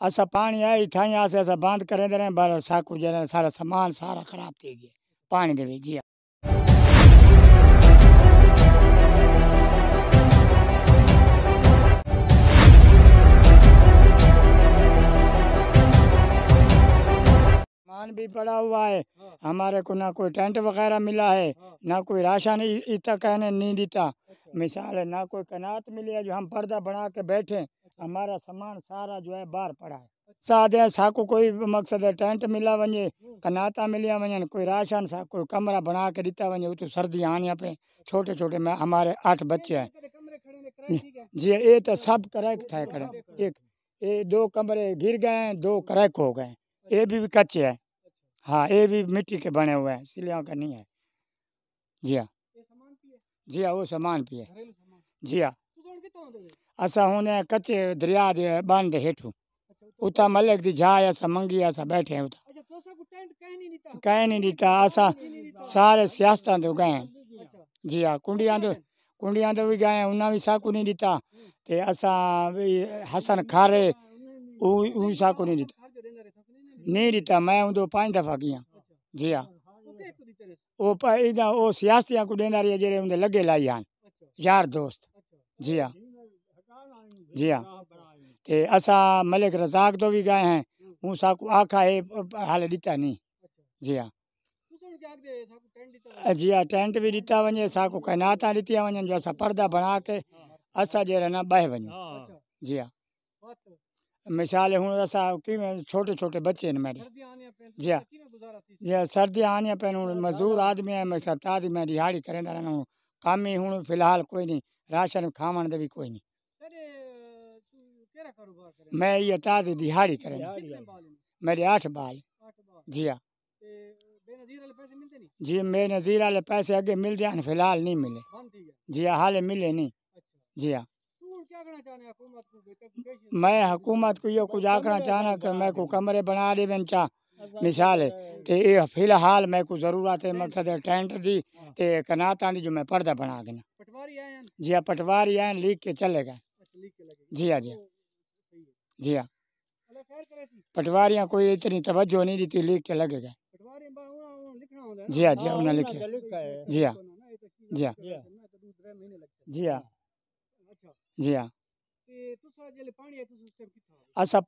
असा पानी आई थाई आसे असा बंद करें रहे बार साकू जरा सारा सामान सारा खराब थी गया पानी दे विच। जी सामान भी पड़ा हुआ है, हमारे को ना कोई टेंट वगैरह मिला है, ना कोई राशन इतना कहने नहीं देता। मिसाल है ना कोई कनात मिली है जो हम पर्दा बना के बैठे, हमारा सामान सारा जो है बाहर पड़ा है। सादे साको कोई मकसद है टेंट मिला वने, कनाता मिलिया वने, कोई राशन सा कोई कमरा बना के दिता वने। तो सर्दी आने पे छोटे छोटे में हमारे 8 बच्चे हैं। जी ये तो सब क्रैक था करे, एक ये 2 कमरे गिर गए हैं, 2 क्रैक हो गए, ये भी कच्चे है। हाँ ये भी मिट्टी के बने हुए हैं, सिलियों का नहीं है। जी हाँ जी हाँ वो सामान भी है। जी हाँ असा होने कच्चे दरिया दे बांध हेठू उता मलक दी जाए असा मंगी असा बैठे हैं उता कह नहीं देता असा सारे सियासत तो गए हैं। जी हाँ कुंडियां तो भी गए हैं, उन्हें भी साकू नहीं दिता। ते असा हसन खारे ऊ साकू नहीं दिता, नहीं दिता। मैं उदो 5 दफा गया। जी हाँ वो सियासतियां को देना रही जेरे उनके लगे लाई हैं यार दोस्त। जी हाँ जी हाँ ते असा मलिक रजाक तो भी गए हैं, हूँ साकू आखा है हाले दिता नहीं। जी हाँ जी हाँ टेंट भी दिता वने, साकू कैनाता दितिया वने जो असा पर्दा बना के असा जे ना बह वने। जी हाँ मिसाल हूँ असा कि छोटे छोटे बच्चे हैं मेरे। जी हाँ जी हाँ सर्दियाँ आने पे मजदूर आदमी है, मैं सरताद मैं दिहाड़ी करें रहना हूँ, काम ही हूँ फिलहाल कोई नहीं, राशन खावन दे भी कोई नहीं। मैं ये ताज दिहाड़ी करें, मेरे 8 बाल। जी हाँ जी मेरे नज़ीर वाले पैसे अगे मिल जाए, फिलहाल नहीं मिले। जी हाँ हाल मिले नहीं। जी हाँ मैं हुकूमत को ये कुछ आखना चाहना कि मैं को कमरे बना दे बन चा मिसाल है तो ये फिलहाल मैं को ज़रूरत है मकसद है टेंट दी ते कनात आनी जो मैं पर्दा बना देना। जी हाँ पटवारी आए लिख के चले गए। जी हाँ जी हाँ जी हाँ पटवारियाँ कोई इतनी तवज्जो नहीं दी थी, लिख के लगे गए। जी हाँ जी हाँ उन्हें लिखे। जी हाँ जी हाँ जी हाँ जी हाँ असा